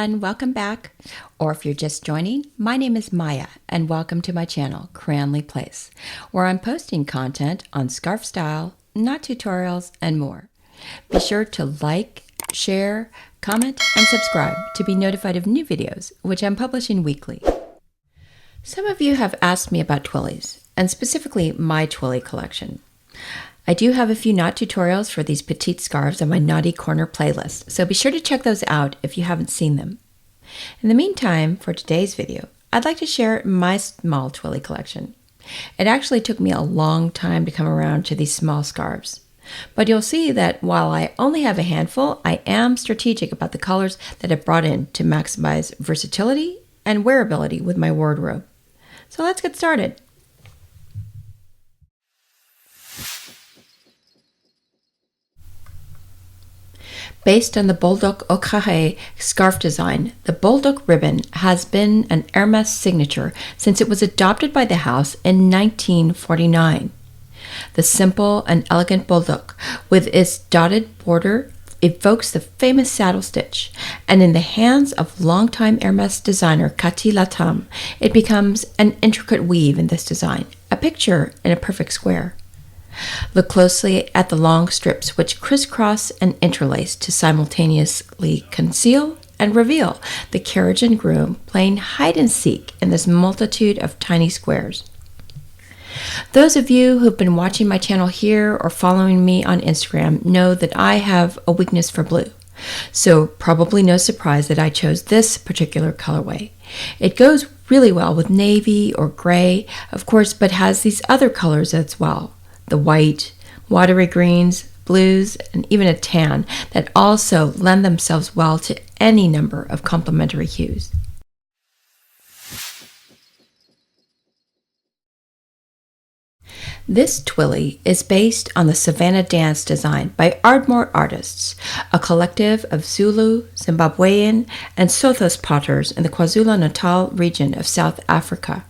everyone, welcome back. Or if you're just joining, my name is Maya and welcome to my channel, Cranley Place, where I'm posting content on scarf style, knot tutorials, and more. Be sure to like, share, comment, and subscribe to be notified of new videos, which I'm publishing weekly. Some of you have asked me about Twillys, and specifically my Twilly collection. I do have a few knot tutorials for these petite scarves on my Naughty Corner playlist, so be sure to check those out if you haven't seen them. In the meantime, for today's video, I'd like to share my small Twilly collection. It actually took me a long time to come around to these small scarves. But you'll see that while I only have a handful, I am strategic about the colors that I've brought in to maximize versatility and wearability with my wardrobe. So let's get started. Based on the Bolduc au carré scarf design, the Bolduc ribbon has been an Hermès signature since it was adopted by the house in 1949. The simple and elegant Bolduc, with its dotted border, evokes the famous saddle stitch, and in the hands of longtime Hermès designer Caty Latham, it becomes an intricate weave in this design, a picture in a perfect square. Look closely at the long strips which crisscross and interlace to simultaneously conceal and reveal the carriage and groom playing hide and seek in this multitude of tiny squares. Those of you who've been watching my channel here or following me on Instagram know that I have a weakness for blue, so probably no surprise that I chose this particular colorway. It goes really well with navy or gray, of course, but has these other colors as well. The white, watery greens, blues, and even a tan that also lend themselves well to any number of complementary hues. This Twilly is based on the Savana dance design by Ardmore Artists, a collective of Zulu, Zimbabwean, and Sothos potters in the KwaZulu-Natal region of South Africa.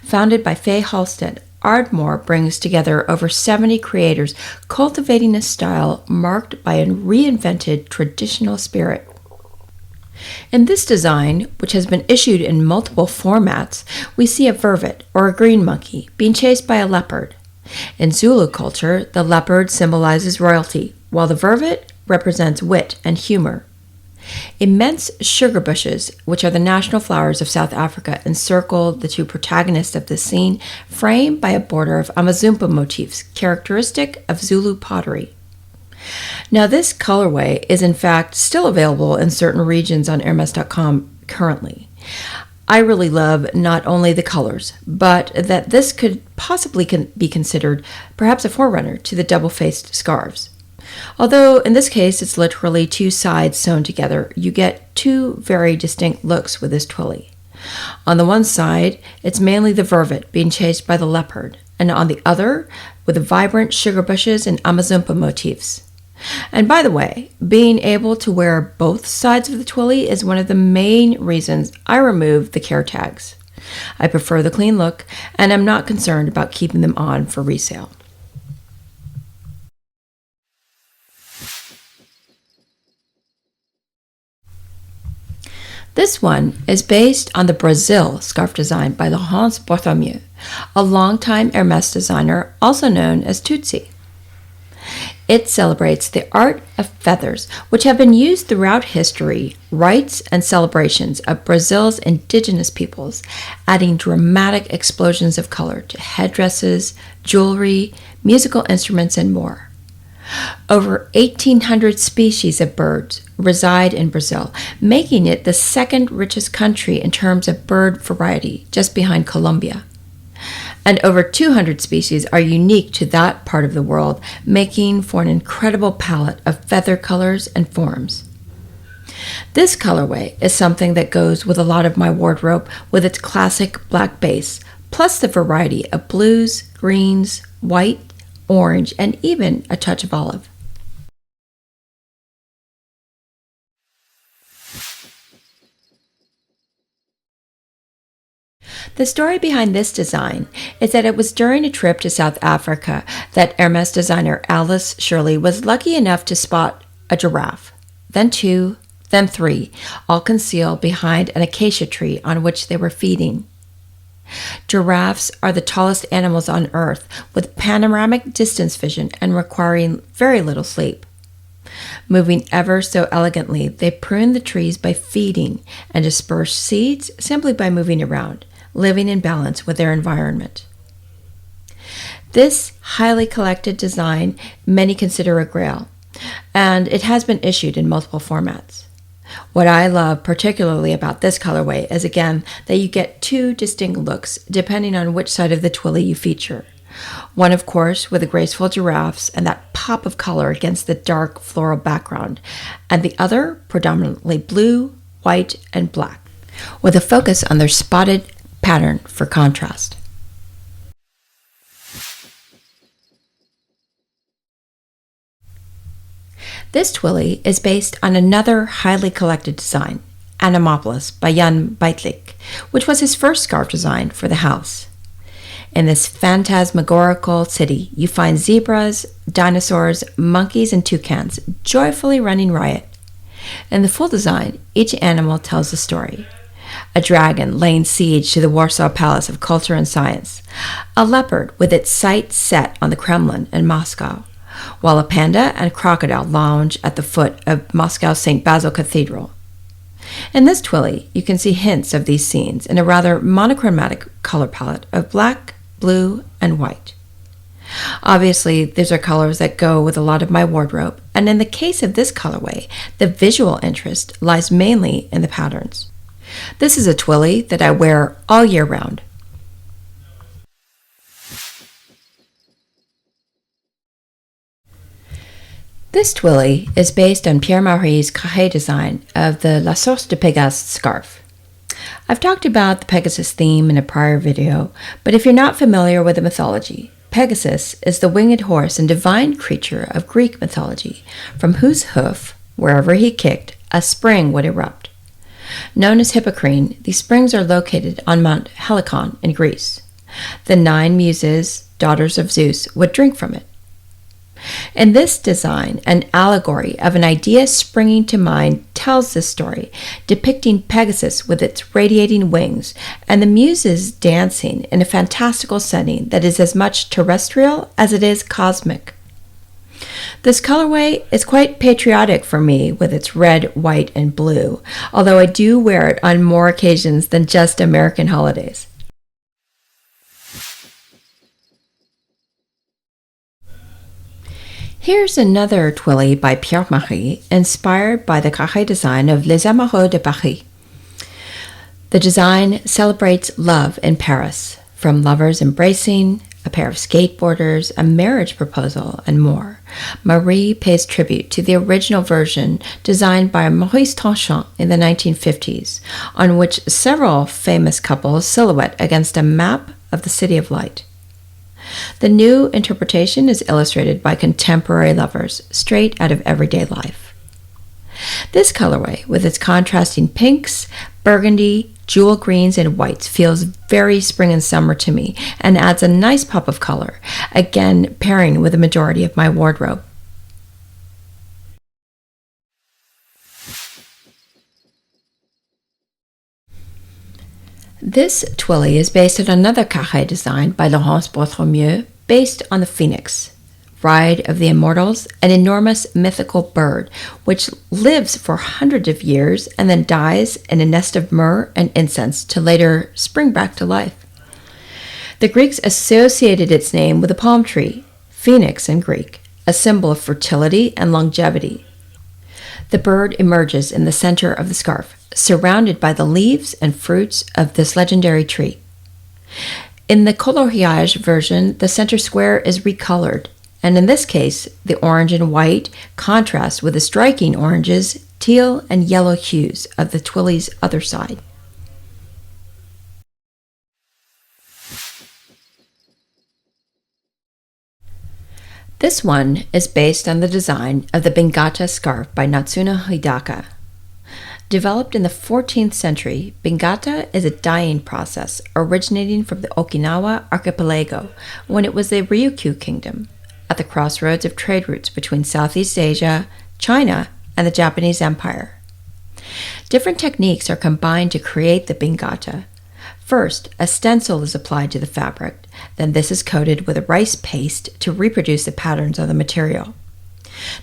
Founded by Faye Halstead, Ardmore brings together over 70 creators cultivating a style marked by a reinvented traditional spirit. In this design, which has been issued in multiple formats, we see a vervet, or a green monkey, being chased by a leopard. In Zulu culture, the leopard symbolizes royalty, while the vervet represents wit and humor. Immense sugar bushes, which are the national flowers of South Africa, encircle the two protagonists of this scene, framed by a border of amazumpa motifs, characteristic of Zulu pottery. Now, this colorway is in fact still available in certain regions on Hermès.com currently. I really love not only the colors, but that this could possibly be considered perhaps a forerunner to the double-faced scarves. Although in this case it's literally two sides sewn together, you get two very distinct looks with this Twilly. On the one side, it's mainly the vervet being chased by the leopard, and on the other, with the vibrant sugar bushes and amazumpa motifs. And by the way, being able to wear both sides of the Twilly is one of the main reasons I removed the care tags. I prefer the clean look, and I'm not concerned about keeping them on for resale. This one is based on the Brazil scarf design by Laurence Bourthoumieux, a longtime Hermès designer also known as Tutsi. It celebrates the art of feathers, which have been used throughout history, rites, and celebrations of Brazil's indigenous peoples, adding dramatic explosions of color to headdresses, jewelry, musical instruments, and more. Over 1,800 species of birds reside in Brazil, making it the second richest country in terms of bird variety, just behind Colombia. And over 200 species are unique to that part of the world, making for an incredible palette of feather colors and forms. This colorway is something that goes with a lot of my wardrobe with its classic black base, plus the variety of blues, greens, white, orange, and even a touch of olive. The story behind this design is that it was during a trip to South Africa that Hermès designer Alice Shirley was lucky enough to spot a giraffe, then two, then 3, all concealed behind an acacia tree on which they were feeding. Giraffes are the tallest animals on Earth, with panoramic distance vision and requiring very little sleep. Moving ever so elegantly, they prune the trees by feeding and disperse seeds simply by moving around, living in balance with their environment. This highly collected design many consider a grail, and it has been issued in multiple formats. What I love particularly about this colorway is, again, that you get 2 distinct looks depending on which side of the Twilly you feature. One, of course, with the graceful giraffes and that pop of color against the dark floral background, and the other predominantly blue, white, and black, with a focus on their spotted pattern for contrast. This Twilly is based on another highly collected design, Animapolis by Jan Bajtlik, which was his first scarf design for the house. In this phantasmagorical city, you find zebras, dinosaurs, monkeys, and toucans joyfully running riot. In the full design, each animal tells a story. A dragon laying siege to the Warsaw Palace of Culture and Science, a leopard with its sights set on the Kremlin in Moscow, while a panda and crocodile lounge at the foot of Moscow's St. Basil Cathedral. In this Twilly, you can see hints of these scenes in a rather monochromatic color palette of black, blue, and white. Obviously, these are colors that go with a lot of my wardrobe, and in the case of this colorway, the visual interest lies mainly in the patterns. This is a Twilly that I wear all year round. This Twilly is based on Pierre Marie's Caty design of the La Source de Pegase scarf. I've talked about the Pegasus theme in a prior video, but if you're not familiar with the mythology, Pegasus is the winged horse and divine creature of Greek mythology, from whose hoof, wherever he kicked, a spring would erupt. Known as Hippocrene, these springs are located on Mount Helicon in Greece. The 9 muses, daughters of Zeus, would drink from it. In this design, an allegory of an idea springing to mind tells this story, depicting Pegasus with its radiating wings and the muses dancing in a fantastical setting that is as much terrestrial as it is cosmic. This colorway is quite patriotic for me with its red, white, and blue, although I do wear it on more occasions than just American holidays. Here's another Twilly by Pierre Marie, inspired by the Caty design of Les Amoureux de Paris. The design celebrates love in Paris, from lovers embracing, a pair of skateboarders, a marriage proposal, and more. Marie pays tribute to the original version designed by Maurice Tranchant in the 1950s, on which several famous couples silhouette against a map of the City of Light. The new interpretation is illustrated by contemporary lovers, straight out of everyday life. This colorway, with its contrasting pinks, burgundy, jewel greens, and whites, feels very spring and summer to me and adds a nice pop of color, again pairing with the majority of my wardrobe. This Twilly is based on another Caty design by Laurence Bourthoumieux, based on the phoenix, bride of the immortals, an enormous mythical bird which lives for hundreds of years and then dies in a nest of myrrh and incense to later spring back to life. The Greeks associated its name with a palm tree, phoenix in Greek, a symbol of fertility and longevity. The bird emerges in the center of the scarf, surrounded by the leaves and fruits of this legendary tree. In the coloriage version, the center square is recolored, and in this case, the orange and white contrast with the striking oranges, teal, and yellow hues of the Twilly's other side. This one is based on the design of the Bingata scarf by Natsuno Hidaka. Developed in the 14th century, Bingata is a dyeing process originating from the Okinawa archipelago when it was the Ryukyu kingdom, at the crossroads of trade routes between Southeast Asia, China, and the Japanese Empire. Different techniques are combined to create the Bingata. First, a stencil is applied to the fabric. Then this is coated with a rice paste to reproduce the patterns on the material.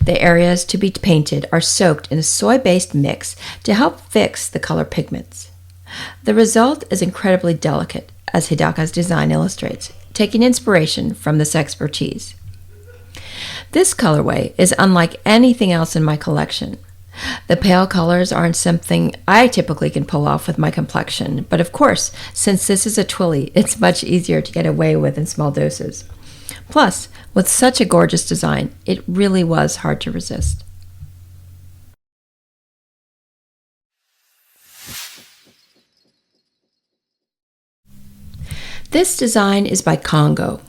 The areas to be painted are soaked in a soy-based mix to help fix the color pigments. The result is incredibly delicate, as Hidaka's design illustrates, taking inspiration from this expertise. This colorway is unlike anything else in my collection. The pale colors aren't something I typically can pull off with my complexion, but of course, since this is a Twilly, it's much easier to get away with in small doses. Plus, with such a gorgeous design, it really was hard to resist. This design is by Kongo,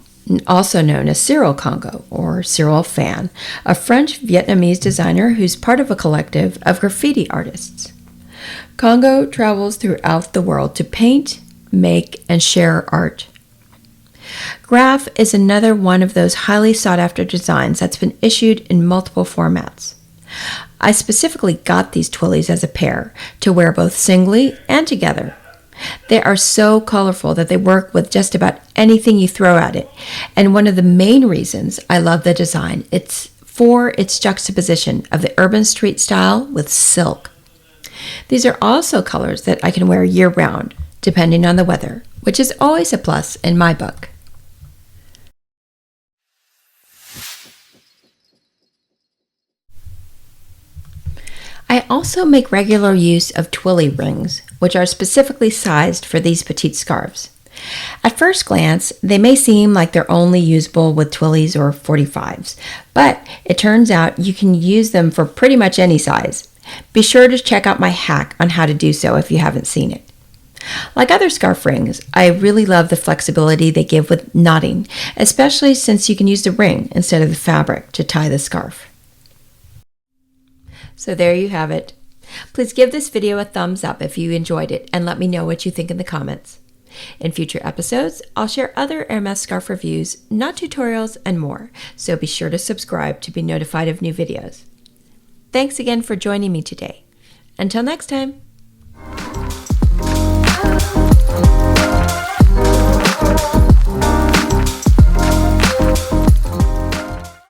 also known as Cyril Kongo or Cyril Fan, a French-Vietnamese designer who's part of a collective of graffiti artists. Kongo travels throughout the world to paint, make, and share art. Graff is another one of those highly sought-after designs that's been issued in multiple formats. I specifically got these Twillies as a pair to wear both singly and together. They are so colorful that they work with just about anything you throw at it, and one of the main reasons I love the design is for its juxtaposition of the urban street style with silk. These are also colors that I can wear year-round, depending on the weather, which is always a plus in my book. I also make regular use of Twilly rings, which are specifically sized for these petite scarves. At first glance, they may seem like they're only usable with Twillies or 45s, but it turns out you can use them for pretty much any size. Be sure to check out my hack on how to do so if you haven't seen it. Like other scarf rings, I really love the flexibility they give with knotting, especially since you can use the ring instead of the fabric to tie the scarf. So there you have it. Please give this video a thumbs up if you enjoyed it and let me know what you think in the comments. In future episodes, I'll share other Hermès scarf reviews, not tutorials, and more, so be sure to subscribe to be notified of new videos. Thanks again for joining me today. Until next time.